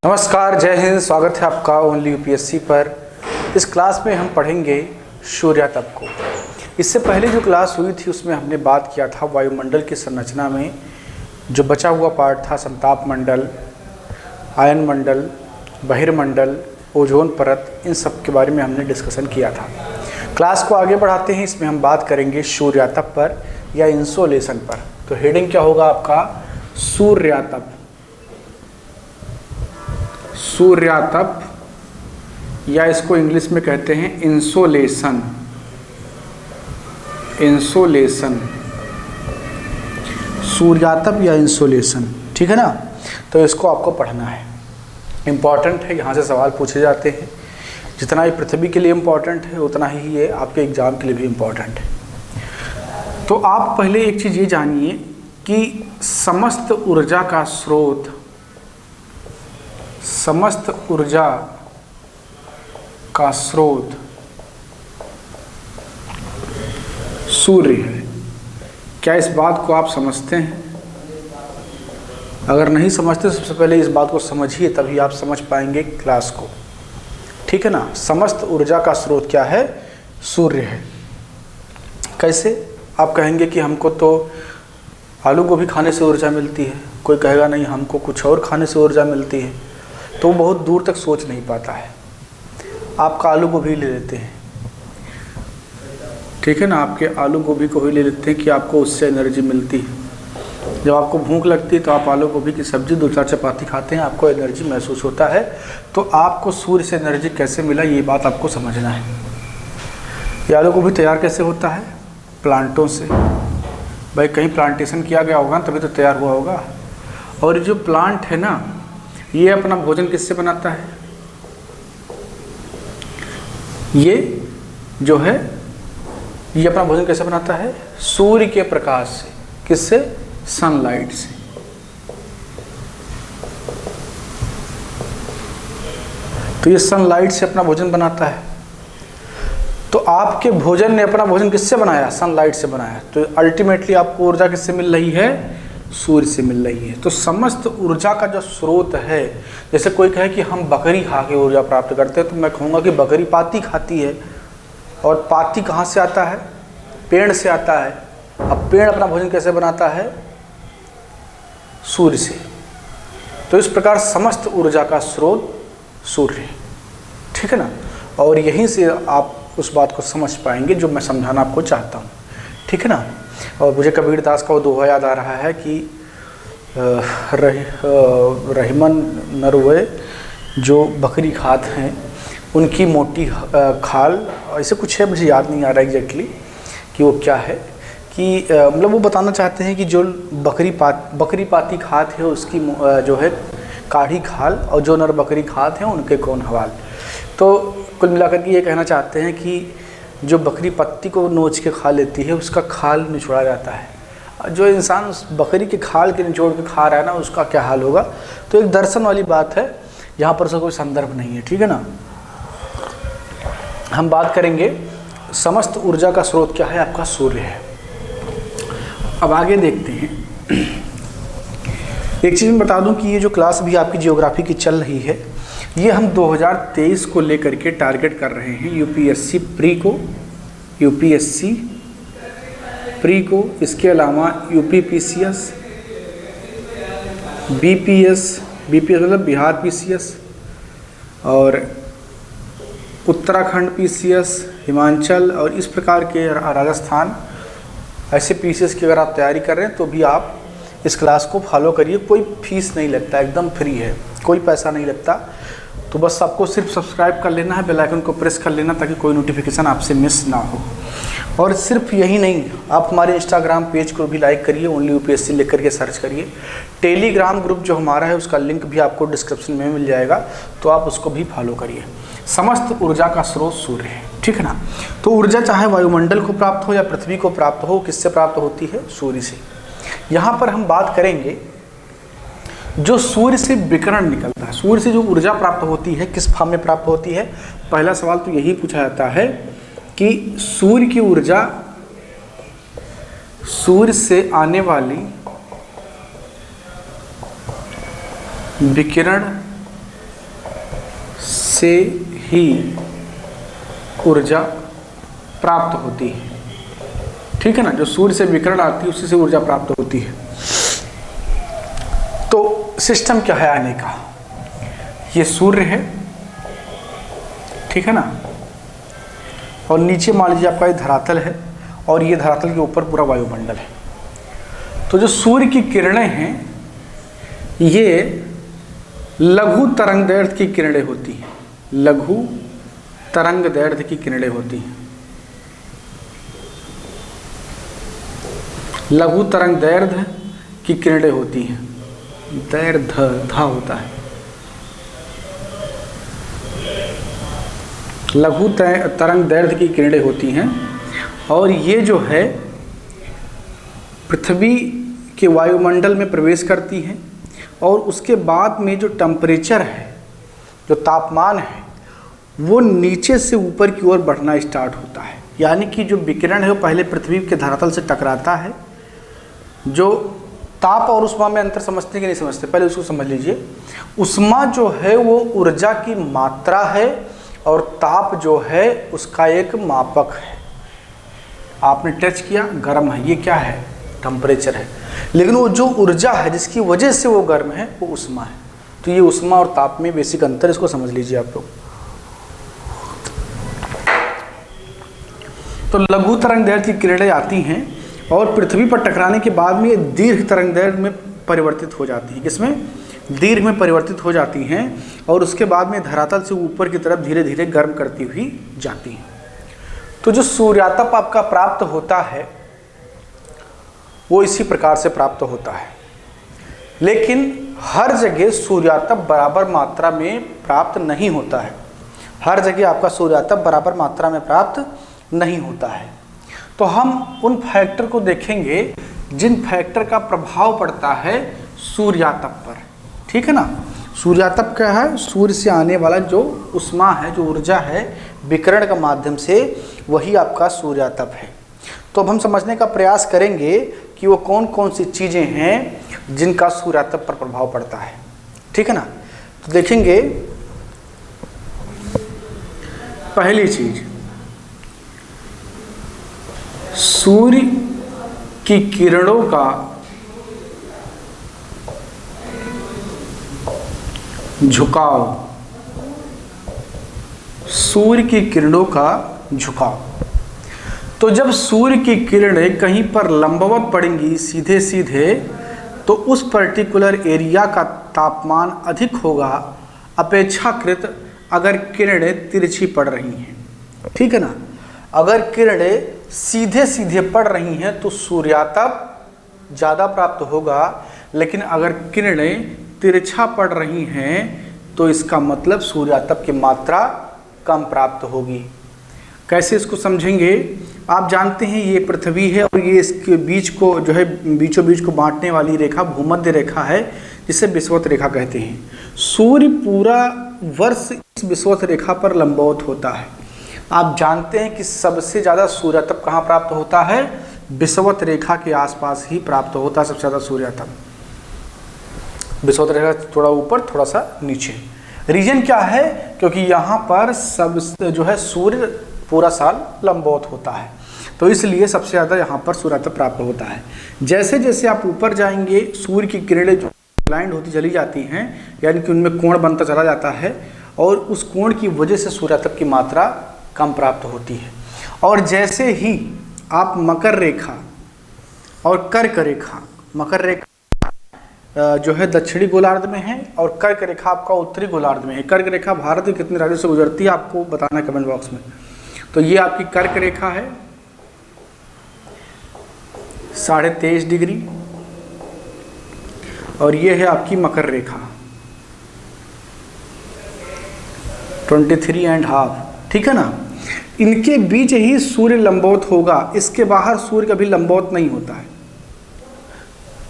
नमस्कार, जय हिंद। स्वागत है आपका ओनली यूपीएससी पर। इस क्लास में हम पढ़ेंगे सूर्यातप को। इससे पहले जो क्लास हुई थी उसमें हमने बात किया था वायुमंडल की संरचना में जो बचा हुआ पार्ट था, संताप मंडल, आयन मंडल, बहिर्मंडल, ओजोन परत, इन सब के बारे में हमने डिस्कशन किया था। क्लास को आगे बढ़ाते हैं। इसमें हम बात करेंगे सूर्यातप पर या इंसोलेशन पर। तो हेडिंग क्या होगा आपका? सूर्यातप। सूर्यातप या इसको इंग्लिश में कहते हैं इंसोलेशन। इंसोलेशन, सूर्यातप या इंसोलेशन, ठीक है ना। तो इसको आपको पढ़ना है, इम्पॉर्टेंट है। यहाँ से सवाल पूछे जाते हैं। जितना ये पृथ्वी के लिए इम्पॉर्टेंट है उतना ही ये आपके एग्जाम के लिए भी इम्पॉर्टेंट है। तो आप पहले एक चीज़ ये जानिए कि समस्त ऊर्जा का स्रोत, समस्त ऊर्जा का स्रोत सूर्य है। क्या इस बात को आप समझते हैं? अगर नहीं समझते सबसे पहले इस बात को समझिए, तभी आप समझ पाएंगे क्लास को, ठीक है ना। समस्त ऊर्जा का स्रोत क्या है? सूर्य है। कैसे? आप कहेंगे कि हमको तो आलू गोभी खाने से ऊर्जा मिलती है। कोई कहेगा नहीं, हमको कुछ और खाने से ऊर्जा मिलती है। तो वो बहुत दूर तक सोच नहीं पाता है। आपका आलू गोभी ले लेते हैं, ठीक है ना। आपके आलू गोभी को भी ले लेते हैं कि आपको उससे एनर्जी मिलती है। जब आपको भूख लगती है तो आप आलू गोभी की सब्जी 2-4 चपाती खाते हैं, आपको एनर्जी महसूस होता है। तो आपको सूर्य से एनर्जी कैसे मिला, ये बात आपको समझना है। ये आलू गोभी तैयार कैसे होता है? प्लांटों से। भाई कहीं प्लांटेशन किया गया होगा तभी तो तैयार हुआ होगा। और जो प्लांट है ना, ये अपना भोजन किससे बनाता है? ये जो है, ये अपना भोजन कैसे बनाता है? सूर्य के प्रकाश से। किससे? सनलाइट से। तो ये सनलाइट से अपना भोजन बनाता है। तो आपके भोजन ने अपना भोजन किससे बनाया? सनलाइट से बनाया। तो अल्टीमेटली आपको ऊर्जा किससे मिल रही है? सूर्य से मिल रही है। तो समस्त ऊर्जा का जो स्रोत है, जैसे कोई कहे कि हम बकरी खा के ऊर्जा प्राप्त करते हैं, तो मैं कहूँगा कि बकरी पाती खाती है। और पाती कहाँ से आता है? पेड़ से आता है। अब पेड़ अपना भोजन कैसे बनाता है? सूर्य से। तो इस प्रकार समस्त ऊर्जा का स्रोत सूर्य है, ठीक है ना। और यहीं से आप उस बात को समझ पाएंगे जो मैं समझाना आपको चाहता हूँ, ठीक है ना। और मुझे कबीरदास का वो दोहा याद आ रहा है कि रहीमन नरुए जो बकरी खात हैं उनकी मोटी खाल, ऐसे कुछ है, मुझे याद नहीं आ रहा एग्जैक्टली कि वो क्या है। कि मतलब वो बताना चाहते हैं कि जो बकरी पाती खात है उसकी जो है काढ़ी खाल, और जो नर बकरी खात हैं उनके कौन हवाल। तो कुल मिलाकर के ये कहना चाहते हैं कि जो बकरी पत्ती को नोच के खा लेती है उसका खाल निचोड़ा जाता है। जो इंसान उस बकरी के खाल के निचोड़ के खा रहा है ना, उसका क्या हाल होगा। तो एक दर्शन वाली बात है, यहाँ पर उसका कोई संदर्भ नहीं है, ठीक है ना। हम बात करेंगे समस्त ऊर्जा का स्रोत क्या है? आपका सूर्य है। अब आगे देखते हैं। एक चीज़ मैं बता दूं कि ये जो क्लास भी आपकी जियोग्राफी की चल रही है, ये हम 2023 को लेकर के टारगेट कर रहे हैं। यूपीएससी प्री को, इसके अलावा यूपीपीसीएस, बीपीएस मतलब बिहार पीसीएस, और उत्तराखंड पीसीएस, हिमाचल, और इस प्रकार के राजस्थान, ऐसे पीसीएस की अगर आप तैयारी कर रहे हैं तो भी आप इस क्लास को फॉलो करिए। कोई फीस नहीं लगता, एकदम फ्री है, कोई पैसा नहीं लगता। तो बस आपको सिर्फ सब्सक्राइब कर लेना है, बेल आइकन को प्रेस कर लेना ताकि कोई नोटिफिकेशन आपसे मिस ना हो। और सिर्फ यही नहीं, आप हमारे इंस्टाग्राम पेज को भी लाइक करिए, ओनली यूपीएससी लिख करके सर्च करिए। टेलीग्राम ग्रुप जो हमारा है उसका लिंक भी आपको डिस्क्रिप्शन में मिल जाएगा, तो आप उसको भी फॉलो करिए। समस्त ऊर्जा का स्रोत सूर्य है, ठीक है ना। तो ऊर्जा चाहे वायुमंडल को प्राप्त हो या पृथ्वी को प्राप्त हो, किससे प्राप्त होती है? सूर्य से। यहाँ पर हम बात करेंगे जो सूर्य से विकिरण निकलता है, सूर्य से जो ऊर्जा प्राप्त होती है, किस फॉर्म में प्राप्त होती है। पहला सवाल तो यही पूछा जाता है कि सूर्य की ऊर्जा, सूर्य से आने वाली विकिरण से ही ऊर्जा प्राप्त होती है। ठीक है ना, जो सूर्य से विकिरण आती है उसी से ऊर्जा प्राप्त होती है। तो सिस्टम क्या है आने का, ये सूर्य है, ठीक है ना, और नीचे मान लीजिए आपका ये धरातल है और ये धरातल के ऊपर पूरा वायुमंडल है। तो जो सूर्य की किरणें हैं ये लघु तरंगदैर्घ्य की किरणें होती हैं, लघु तरंगदैर्घ्य की किरणें होती हैं, लघु तरंगदैर्घ्य की किरणें होती हैं, दैर्घ्य धा होता है, लघु तरंगदैर्घ्य की किरणें होती हैं। और ये जो है पृथ्वी के वायुमंडल में प्रवेश करती हैं और उसके बाद में जो टेम्परेचर है, जो तापमान है, वो नीचे से ऊपर की ओर बढ़ना स्टार्ट होता है। यानी कि जो विकिरण है वो पहले पृथ्वी के धरातल से टकराता है। जो ताप और उष्मा में अंतर समझते कि नहीं समझते, पहले उसको समझ लीजिए। उष्मा जो है वो ऊर्जा की मात्रा है और ताप जो है उसका एक मापक है। आपने टच किया, गर्म है, ये क्या है, टेम्परेचर है। लेकिन वो जो ऊर्जा है जिसकी वजह से वो गर्म है वो उष्मा है। तो ये उष्मा और ताप में बेसिक अंतर, इसको समझ लीजिए आप लोग। तो लघु तरंगदैर्घ्य की किरणें आती हैं और पृथ्वी पर टकराने के बाद में ये दीर्घ तरंगदैर्घ्य में परिवर्तित हो जाती है। किसमें, दीर्घ में परिवर्तित हो जाती हैं और उसके बाद में धरातल से ऊपर की तरफ धीरे धीरे गर्म करती हुई जाती हैं। तो जो सूर्यातप आपका प्राप्त होता है वो इसी प्रकार से प्राप्त होता है। लेकिन हर जगह सूर्यातप बराबर मात्रा में प्राप्त नहीं होता है, हर जगह आपका सूर्यातप बराबर मात्रा में प्राप्त नहीं होता है। तो हम उन फैक्टर को देखेंगे जिन फैक्टर का प्रभाव पड़ता है सूर्यातप पर। ठीक है ना, सूर्यातप क्या है, सूर्य से आने वाला जो उष्मा है, जो ऊर्जा है विकिरण के माध्यम से, वही आपका सूर्यातप है। तो अब हम समझने का प्रयास करेंगे कि वो कौन कौन सी चीज़ें हैं जिनका सूर्यातप पर प्रभाव पड़ता है। ठीक है ना, तो देखेंगे पहली चीज, सूर्य की किरणों का झुकाव, सूर्य की किरणों का झुकाव। तो जब सूर्य की किरणें कहीं पर लंबवत पड़ेंगी सीधे सीधे, तो उस पर्टिकुलर एरिया का तापमान अधिक होगा अपेक्षाकृत अगर किरणें तिरछी पड़ रही हैं। ठीक है ना, अगर किरणें सीधे सीधे पड़ रही हैं तो सूर्यातप ज़्यादा प्राप्त होगा, लेकिन अगर किरणें तिरछा पड़ रही हैं तो इसका मतलब सूर्यातप की मात्रा कम प्राप्त होगी। कैसे इसको समझेंगे, आप जानते हैं ये पृथ्वी है और ये इसके बीच को जो है बीचों बीच को बांटने वाली रेखा भूमध्य रेखा है, जिसे विषुवत रेखा कहते हैं। सूर्य पूरा वर्ष इस विषुवत रेखा पर लंबवत होता है। आप जानते हैं कि सबसे ज़्यादा सूर्यातप कहाँ प्राप्त होता है, विषुवत रेखा के आसपास ही प्राप्त होता है सबसे ज़्यादा सूर्यातप। विषुवत रेखा थोड़ा ऊपर थोड़ा सा नीचे। रीजन क्या है, क्योंकि यहाँ पर सब जो है सूर्य पूरा साल लंबवत होता है, तो इसलिए सबसे ज़्यादा यहाँ पर सूर्यातप प्राप्त होता है। जैसे जैसे आप ऊपर जाएंगे सूर्य की किरणें जो ब्लाइंड होती चली जाती हैं, यानी कि उनमें कोण बनता चला जाता है और उस कोण की वजह से सूर्यातप की मात्रा कम प्राप्त होती है। और जैसे ही आप मकर रेखा और कर्क रेखा, मकर रेखा जो है दक्षिणी गोलार्ध में है और कर्क रेखा आपका उत्तरी गोलार्ध में है। कर्क रेखा भारत के कितने राज्यों से गुजरती है आपको बताना है कमेंट बॉक्स में। तो ये आपकी कर्क रेखा है 23.5 डिग्री और ये है आपकी मकर रेखा 23.5। ठीक है ना, इनके बीच ही सूर्य लंबवत होगा, इसके बाहर सूर्य कभी लंबवत नहीं होता है।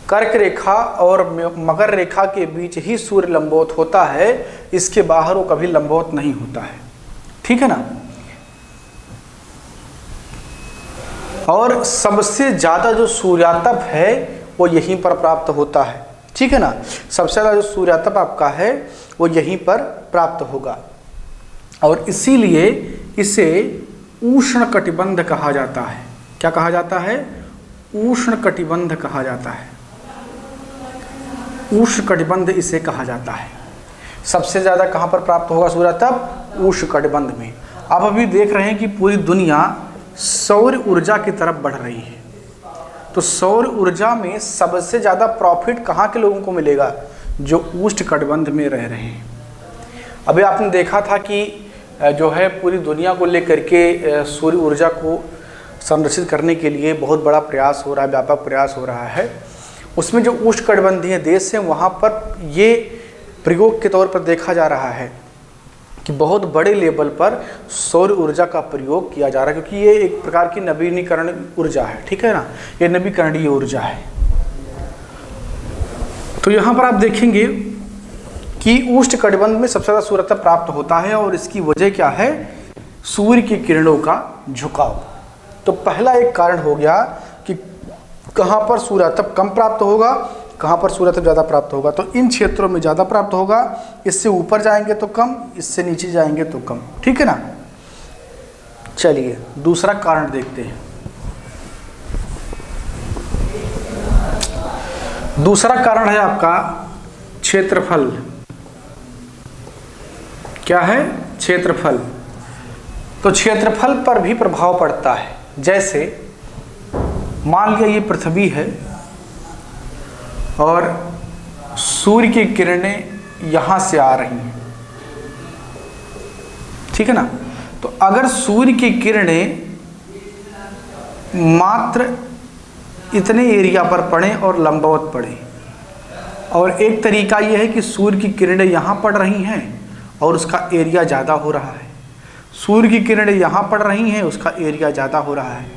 कर्क रेखा और मकर रेखा के बीच ही सूर्य लंबवत होता है, इसके बाहर वो कभी लंबवत नहीं होता है। ठीक है ना, और सबसे ज़्यादा जो सूर्यातप है वो यहीं पर प्राप्त होता है। ठीक है ना, सबसे ज़्यादा जो सूर्यातप आपका है वो यहीं पर प्राप्त होगा। और इसीलिए इसे उष्णकटिबंध कहा जाता है। क्या कहा जाता है? उष्णकटिबंध कहा जाता है। उष्णकटिबंध इसे कहा जाता है। सबसे ज़्यादा कहाँ पर प्राप्त होगा सूर्यातप? उष्णकटिबंध में। आप अभी देख रहे हैं कि पूरी दुनिया सौर ऊर्जा की तरफ बढ़ रही है, तो सौर ऊर्जा में सबसे ज़्यादा प्रॉफिट कहाँ के लोगों को मिलेगा? जो उष्णकटिबंध में रह रहे हैं। अभी आपने देखा था कि जो है पूरी दुनिया को लेकर के सूर्य ऊर्जा को संरक्षित करने के लिए बहुत बड़ा प्रयास हो रहा है, व्यापक प्रयास हो रहा है। उसमें जो उष्णकटिबंधीय देश हैं वहाँ पर ये प्रयोग के तौर पर देखा जा रहा है कि बहुत बड़े लेवल पर सौर ऊर्जा का प्रयोग किया जा रहा है, क्योंकि ये एक प्रकार की नवीनीकरण ऊर्जा है, ठीक है ना, ये नवीकरणीय ऊर्जा है। तो यहाँ पर आप देखेंगे कि उष्णकटिबंध में सबसे ज़्यादा सूर्यातप प्राप्त होता है, और इसकी वजह क्या है? सूर्य की किरणों का झुकाव। तो पहला एक कारण हो गया कि कहाँ पर सूर्यातप कम प्राप्त होगा, कहाँ पर सूर्यातप ज़्यादा प्राप्त होगा। तो इन क्षेत्रों में ज़्यादा प्राप्त होगा, इससे ऊपर जाएंगे तो कम, इससे नीचे जाएंगे तो कम, ठीक है ना। चलिए दूसरा कारण देखते हैं। दूसरा कारण है आपका क्षेत्रफल। क्या है? क्षेत्रफल। तो क्षेत्रफल पर भी प्रभाव पड़ता है। जैसे मान लिया ये पृथ्वी है और सूर्य की किरणें यहाँ से आ रही हैं, ठीक है ना। तो अगर सूर्य की किरणें मात्र इतने एरिया पर पड़े और लंबवत पड़े, और एक तरीका यह है कि सूर्य की किरणें यहाँ पड़ रही हैं और उसका एरिया ज़्यादा हो रहा है, सूर्य की किरणें यहाँ पड़ रही हैं, उसका एरिया ज़्यादा हो रहा है।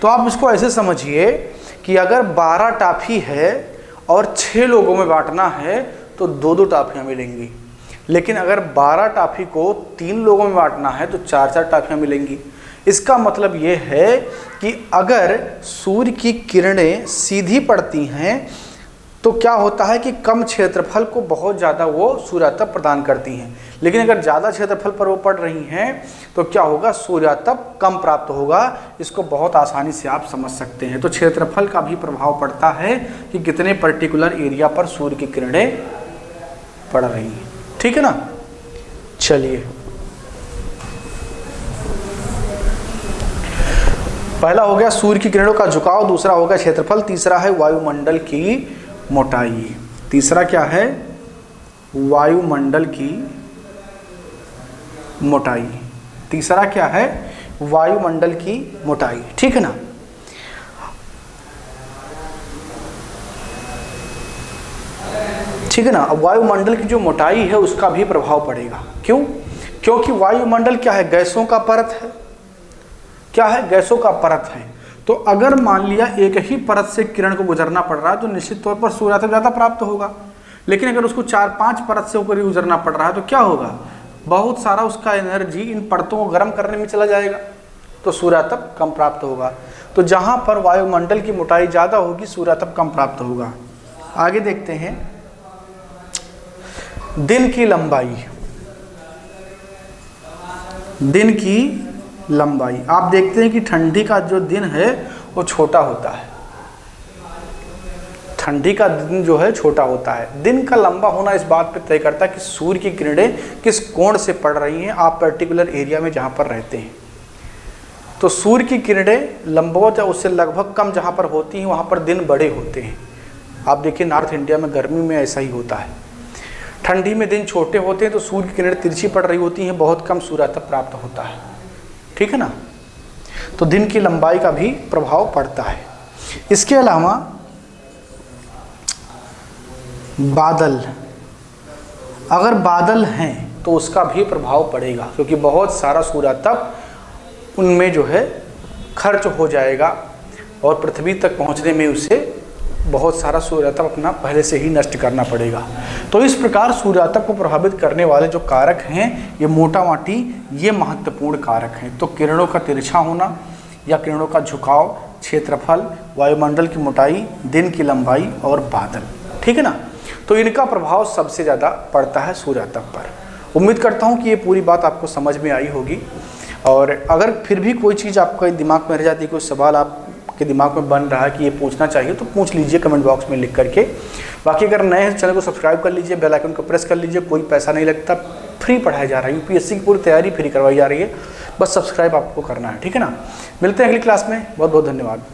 तो आप इसको ऐसे समझिए कि अगर 12 टाफी है और 6 लोगों में बांटना है तो 2-2 टाफियाँ मिलेंगी, लेकिन अगर 12 टाफी को 3 लोगों में बांटना है तो 4-4 टाफियाँ मिलेंगी। इसका मतलब ये है कि अगर सूर्य की किरणें सीधी पड़ती हैं तो क्या होता है कि कम क्षेत्रफल को बहुत ज़्यादा वो सूर्यातप प्रदान करती हैं, लेकिन अगर ज़्यादा क्षेत्रफल पर वो पड़ रही हैं तो क्या होगा? सूर्यातप कम प्राप्त होगा। इसको बहुत आसानी से आप समझ सकते हैं। तो क्षेत्रफल का भी प्रभाव पड़ता है कि कितने पर्टिकुलर एरिया पर सूर्य की किरणें पड़ रही हैं, ठीक है ना। चलिए पहला हो गया सूर्य की किरणों का झुकाव, दूसरा हो गया क्षेत्रफल, तीसरा है वायुमंडल की मोटाई। तीसरा क्या है? वायुमंडल की मोटाई। तीसरा क्या है? वायुमंडल की मोटाई, ठीक है ना। ठीक है ना। अब वायुमंडल की जो मोटाई है उसका भी प्रभाव पड़ेगा। क्यों? क्योंकि वायुमंडल क्या है? गैसों का परत है। क्या है? गैसों का परत है। तो अगर मान लिया एक ही परत से किरण को गुजरना पड़ रहा है तो निश्चित तौर पर सूर्यातप ज़्यादा प्राप्त होगा, लेकिन अगर उसको 4-5 परत से होकर गुजरना पड़ रहा है तो क्या होगा? बहुत सारा उसका एनर्जी इन परतों को गर्म करने में चला जाएगा, तो सूर्यातप कम प्राप्त होगा। तो जहाँ पर वायुमंडल की मोटाई ज़्यादा होगी सूर्यातप कम प्राप्त होगा। आगे देखते हैं दिन की लंबाई। दिन की लंबाई आप देखते हैं कि ठंडी का जो दिन है वो छोटा होता है। ठंडी का दिन जो है छोटा होता है। दिन का लंबा होना इस बात पर तय करता है कि सूर्य की किरणें किस कोण से पड़ रही हैं आप पर्टिकुलर एरिया में जहाँ पर रहते हैं। तो सूर्य की किरणें लंबवत या उससे लगभग कम जहाँ पर होती हैं वहाँ पर दिन बड़े होते हैं। आप देखिए नॉर्थ इंडिया में गर्मी में ऐसा ही होता है। ठंडी में दिन छोटे होते हैं तो सूर्य की किरणें तिरछी पड़ रही होती हैं, बहुत कम सूर्यातप प्राप्त होता है, ठीक है ना। तो दिन की लंबाई का भी प्रभाव पड़ता है। इसके अलावा बादल, अगर बादल हैं तो उसका भी प्रभाव पड़ेगा, क्योंकि बहुत सारा सूर्यातप उनमें जो है खर्च हो जाएगा और पृथ्वी तक पहुंचने में उसे बहुत सारा सूर्यातप अपना पहले से ही नष्ट करना पड़ेगा। तो इस प्रकार सूर्यातप को प्रभावित करने वाले जो कारक हैं ये मोटा मोटी ये महत्वपूर्ण कारक हैं। तो किरणों का तिरछा होना या किरणों का झुकाव, क्षेत्रफल, वायुमंडल की मोटाई, दिन की लंबाई और बादल, ठीक है ना। तो इनका प्रभाव सबसे ज़्यादा पड़ता है सूर्यातप पर। उम्मीद करता हूँ कि ये पूरी बात आपको समझ में आई होगी। और अगर फिर भी कोई चीज़ आपके दिमाग में रह जाती है, कोई सवाल आपके दिमाग में बन रहा है कि ये पूछना चाहिए, तो पूछ लीजिए कमेंट बॉक्स में लिख करके। बाकी अगर नए हैं चैनल को सब्सक्राइब कर लीजिए, बेल आइकन को प्रेस कर लीजिए। कोई पैसा नहीं लगता, फ्री पढ़ाया जा रहा है, यूपीएससी की पूरी तैयारी फ्री करवाई जा रही है। बस सब्सक्राइब आपको करना है, ठीक है ना। मिलते हैं अगली क्लास में, बहुत बहुत धन्यवाद।